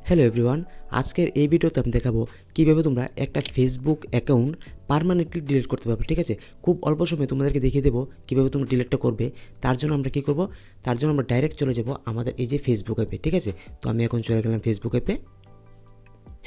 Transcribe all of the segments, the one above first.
Hello everyone, আজকের এই ভিডিওতে আমি দেখাবো কীভাবে তোমরা একটা ফেসবুক অ্যাকাউন্ট পার্মানেন্টলি ডিলিট করতে পারবে। ঠিক আছে, খুব অল্প সময়ে তোমাদেরকে দেখিয়ে দেবো কীভাবে তোমরা ডিলিটটা করবে। তার জন্য আমরা কী করবো, তার জন্য আমরা ডাইরেক্ট চলে যাব আমাদের এই যে ফেসবুক অ্যাপে। ঠিক আছে, তো আমি এখন চলে গেলাম ফেসবুক অ্যাপে।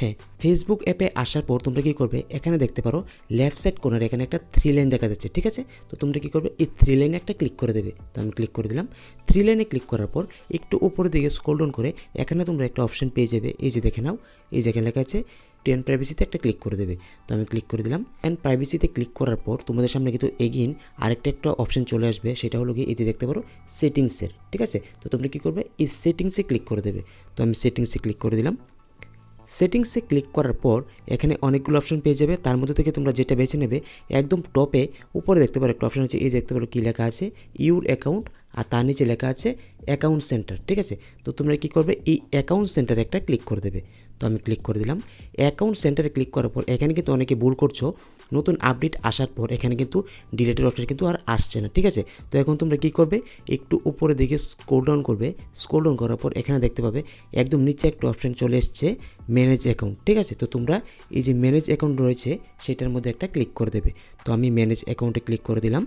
হ্যাঁ, ফেসবুক অ্যাপে আসার পর তোমরা কী করবে, এখানে দেখতে পারো লেফট সাইড কর্নারে এখানে একটা 3 লাইন দেখা যাচ্ছে। ঠিক আছে, তো তোমরা কী করবে, এই 3 লাইনে একটা ক্লিক করে দেবে। তো আমি ক্লিক করে দিলাম। 3 লাইনে ক্লিক করার পর একটু উপরের দিকে স্ক্রল ডাউন করে এখানে তোমরা একটা অপশন পেয়ে যাবে। এই যে দেখে নাও, এই জায়গায় লেখা আছে টেন প্রাইভেসিতে একটা ক্লিক করে দেবে। তো আমি ক্লিক করে দিলাম। অ্যান্ড প্রাইভেসিতে ক্লিক করার পর তোমাদের সামনে কিন্তু এগেইন আরেকটা অপশন চলে আসবে, সেটা হলো কি এই যে দেখতে পারো সেটিংসের। ঠিক আছে, তো তোমরা কী করবে, এই সেটিংসে ক্লিক করে দেবে। তো আমি সেটিংসে ক্লিক করে দিলাম। সেটিংসে ক্লিক করার পর এখানে অনেকগুলো অপশন পেয়ে যাবে, তার মধ্যে থেকে তোমরা যেটা বেছে নেবে। একদম টপে উপরে দেখতে পারো একটা অপশন আছে, এই দেখতে পারো কী লেখা আছে ইউর অ্যাকাউন্ট, আর তার নিচে লেখা আছে অ্যাকাউন্ট সেন্টার। ঠিক আছে, তো তোমরা কী করবে, এই অ্যাকাউন্ট সেন্টারে একটা ক্লিক করে দেবে। তো আমি ক্লিক করে দিলাম। অ্যাকাউন্ট সেন্টারে ক্লিক করার পর এখানে কিন্তু অনেকে ভুল করছো, নতুন আপডেট আসার পর এখানে কিন্তু ডিলেটের অপশন কিন্তু আর আসছে না। ঠিক আছে, তো এখন তোমরা কী করবে, একটু উপরে দিকে স্ক্রল ডাউন করবে। স্ক্রল ডাউন করার পর এখানে দেখতে পাবে একদম নিচে একটা অপশন চলে এসছে ম্যানেজ অ্যাকাউন্ট। ঠিক আছে, তো তোমরা এই যে ম্যানেজ অ্যাকাউন্ট রয়েছে সেটার মধ্যে একটা ক্লিক করে দেবে। তো আমি ম্যানেজ অ্যাকাউন্টে ক্লিক করে দিলাম।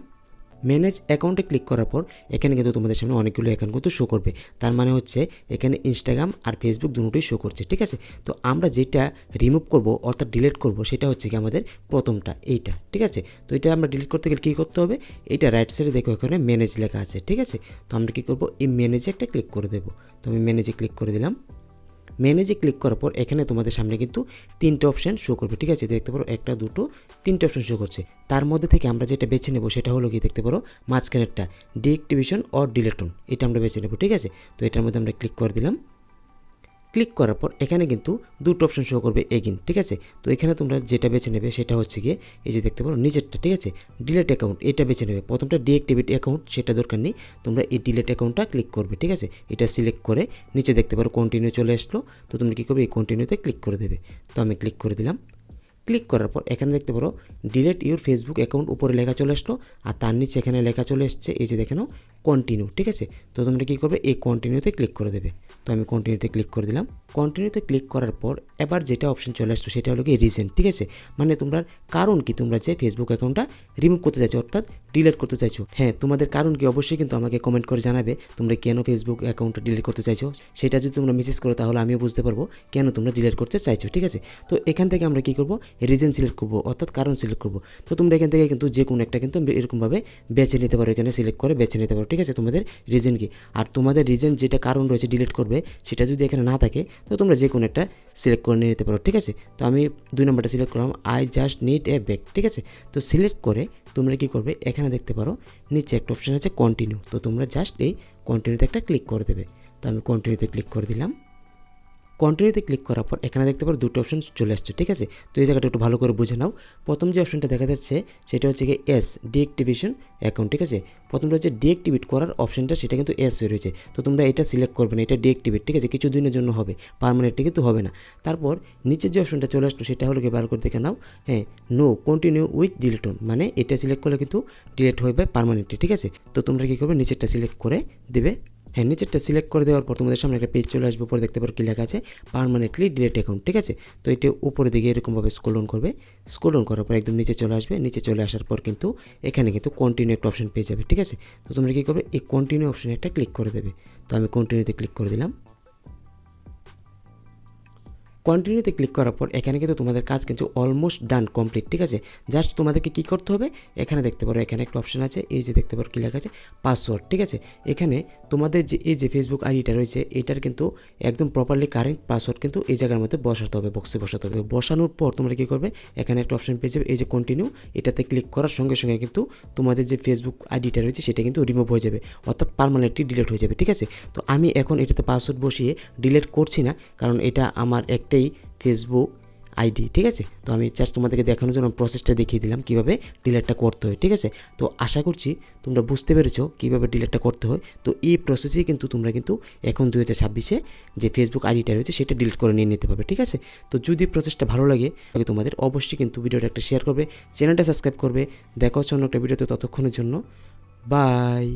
ম্যানেজ অ্যাকাউন্টে ক্লিক করার পর এখানে কিন্তু তোমাদের সামনে অনেকগুলো অ্যাকাউন্ট কিন্তু শো করবে। তার মানে হচ্ছে এখানে ইনস্টাগ্রাম আর ফেসবুক দুটোই শো করছে। ঠিক আছে, তো আমরা যেটা রিমুভ করব অর্থাৎ ডিলিট করব সেটা হচ্ছে কি আমাদের প্রথমটা এইটা। ঠিক আছে, তো এটা আমরা ডিলিট করতে গেলে কী করতে হবে, এইটা রাইট সাইডে দেখো এখানে ম্যানেজ লেখা আছে। ঠিক আছে, তো আমরা কী করব, এই ম্যানেজে একটা ক্লিক করে দেবো। তো আমি ম্যানেজে ক্লিক করে দিলাম। ম্যানেজে ক্লিক করার পর এখানে তোমাদের সামনে কিন্তু 3টে অপশান শো করবে। ঠিক আছে, দেখতে পারো 1 2 3টে অপশান শো করছে। তার মধ্যে থেকে আমরা যেটা বেছে নেব সেটা হলো কি দেখতে পারো মাঝখানেরটা ডিঅ্যাক্টিভেশন অর ডিলেটন, এটা আমরা বেছে নেব। ঠিক আছে, তো এটার মধ্যে আমরা ক্লিক করে দিলাম। ক্লিক করার পর এখানে কিন্তু 2টো অপশন শো করবে এগেইন। ঠিক আছে, তো এখানে তোমরা যেটা বেছে নেবে সেটা হচ্ছে গিয়ে এই যে দেখতে পারো নিচেরটা। ঠিক আছে, ডিলেট অ্যাকাউন্ট এটা বেছে নেবে। প্রথমটা ডিঅ্যাক্টিভেট অ্যাকাউন্ট, সেটা দরকার নেই, তোমরা এই ডিলেট অ্যাকাউন্টটা ক্লিক করবে। ঠিক আছে, এটা সিলেক্ট করে নিচে দেখতে পারো কন্টিনিউ চলে আসলো। তো তোমরা কী করবে, এই কন্টিনিউতে ক্লিক করে দেবে। তো আমি ক্লিক করে দিলাম। ক্লিক করার পর এখানে দেখতে পারো ডিলেট ইউর ফেসবুক অ্যাকাউন্ট উপরে লেখা চলে আসলো, আর তার নিচে এখানে লেখা চলে এসছে এই যে দেখে নাও কন্টিনিউ। ঠিক আছে, তো তোমরা কী করবে, এই কন্টিনিউতে ক্লিক করে দেবে। তো আমি কন্টিনিউতে ক্লিক করে দিলাম। কন্টিনিউতে ক্লিক করার পর এবার যেটা অপশন চলে আসতো সেটা হলো কি রিজন। ঠিক আছে, মানে তোমরা কারণ কি, তোমরা যে ফেসবুক অ্যাকাউন্টটা রিমুভ করতে চাইছো অর্থাৎ ডিলিট করতে চাইছো। হ্যাঁ, তোমাদের কারণ কি অবশ্যই কিন্তু আমাকে কমেন্ট করে জানাবে তোমরা কেন ফেসবুক অ্যাকাউন্টটা ডিলিট করতে চাইছো। সেটা যদি তোমরা মেসেজ করো তাহলে আমিও বুঝতে পারবো কেন তোমরা ডিলিট করতে চাইছো। ঠিক আছে, তো এখান থেকে আমরা কী করবো, রিজন সিলেক্ট করবো অর্থাৎ কারণ সিলেক্ট করবো। তো তোমরা এখান থেকে কিন্তু যে কোনো একটা কিন্তু এরকমভাবে বেছে নিতে পারো, এখানে সিলেক্ট করে বেছে নিতে পারো। ঠিক আছে, তোমাদের রিজন কি, আর তোমাদের রিজন যেটা কারণ রয়েছে ডিলিট করবে সেটা যদি এখানে না থাকে তো তোমরা যে কোনো একটা সিলেক্ট করে নিয়ে নিতে পারো। ঠিক আছে, তো আমি 2 নম্বরটা সিলেক্ট করলাম, I just need a bag. ঠিক আছে, তো সিলেক্ট করে তোমরা কী করবে, এখানে দেখতে পারো নিচে একটা অপশান আছে কন্টিনিউ, তো তোমরা জাস্ট এই কন্টিনিউতে একটা ক্লিক করে দেবে। তো আমি কন্টিনিউতে ক্লিক করে দিলাম। কন্টিনিউতে ক্লিক করার পর এখানে দেখতে পারো 2টো অপশন চলে আসছে। ঠিক আছে, তো এই জায়গাটা একটু ভালো করে বুঝে নাও। প্রথম যে অপশনটা দেখা যাচ্ছে সেটা হচ্ছে কি এস ডিঅ্যাক্টিভেশন অ্যাকাউন্ট। ঠিক আছে, প্রথমটা হচ্ছে ডিঅ্যাক্টিভেট করার অপশনটা, সেটা কিন্তু এস হয়ে রয়েছে। তো তোমরা এটা সিলেক্ট করবে না, এটা ডিঅ্যাক্টিভেট। ঠিক আছে, কিছু দিনের জন্য হবে, পার্মানেন্টলি কিন্তু হবে না। তারপর নিচের যে অপশনটা চলে আসলো সেটা হলো কি বার করে দেখে নাও, হ্যাঁ নো কন্টিনিউ উইথ ডিলিটন, মানে এটা সিলেক্ট করলে কিন্তু ডিলিট হয়ে যাবে পার্মানেন্টলি। ঠিক আছে, তো তোমরা কী করবে, নিচেরটা সিলেক্ট করে দেবে। হ্যাঁ, নিচেরটা সিলেক্ট করে দেওয়ার পর তোমাদের সামনে একটা পেজ চলে আসবে, উপরে দেখতে পারো কী লেখা আছে পার্মানেন্টলি ডিলিট অ্যাকাউন্ট। ঠিক আছে, তো এটা উপরে দিকে এরকমভাবে স্ক্রল ডাউন করবে। স্ক্রল ডাউন করার পর একদম নিচে চলে আসবে। নিচে চলে আসার পর কিন্তু এখানে কিন্তু কন্টিনিউ একটা অপশন পেয়ে যাবে। ঠিক আছে, তো তোমরা কী করবে, এই কন্টিনিউ অপশনে একটা ক্লিক করে দেবে। তো আমি কন্টিনিউতে ক্লিক করে দিলাম। কন্টিনিউতে ক্লিক করার পর এখানে কিন্তু তোমাদের কাজ কিন্তু অলমোস্ট ডান কমপ্লিট। ঠিক আছে, জাস্ট তোমাদেরকে কী করতে হবে, এখানে দেখতে পারো এখানে একটা অপশন আছে, এই যে দেখতে পারো কী লেখা আছে পাসওয়ার্ড। ঠিক আছে, এখানে তোমাদের যে এই যে ফেসবুক আইডিটা রয়েছে এটার কিন্তু একদম প্রপারলি কারেন্ট পাসওয়ার্ড কিন্তু এই জায়গার মধ্যে বসাতে হবে, বক্সে বসাতে হবে। বসানোর পর তোমরা কী করবে, এখানে একটা অপশন পেয়ে যাবে এই যে কন্টিনিউ, এটাতে ক্লিক করার সঙ্গে সঙ্গে কিন্তু তোমাদের যে ফেসবুক আইডিটা রয়েছে সেটা কিন্তু রিমুভ হয়ে যাবে অর্থাৎ পার্মানেন্টলি ডিলিট হয়ে যাবে। ঠিক আছে, তো আমি এখন এটাতে পাসওয়ার্ড বসিয়ে ডিলিট করছি না, কারণ এটা আমার একটাই ফেসবুক আইডি। ঠিক আছে, তো আমি জাস্ট তোমাদেরকে দেখানোর জন্য প্রসেসটা দেখিয়ে দিলাম কীভাবে ডিলিটটা করতে হয়। ঠিক আছে, তো আশা করছি তোমরা বুঝতে পেরেছো কীভাবে ডিলিটটা করতে হয়। তো এই প্রসেসেই কিন্তু তোমরা কিন্তু এখন 2026-এ যে ফেসবুক আইডিটা রয়েছে সেটা ডিলিট করে নিয়ে নিতে পারবে। ঠিক আছে, তো যদি প্রসেসটা ভালো লাগে তোমাদের অবশ্যই কিন্তু ভিডিওটা একটা শেয়ার করবে, চ্যানেলটা সাবস্ক্রাইব করবে। দেখা হচ্ছে অন্য একটা ভিডিওতে, ততক্ষণের জন্য বাই।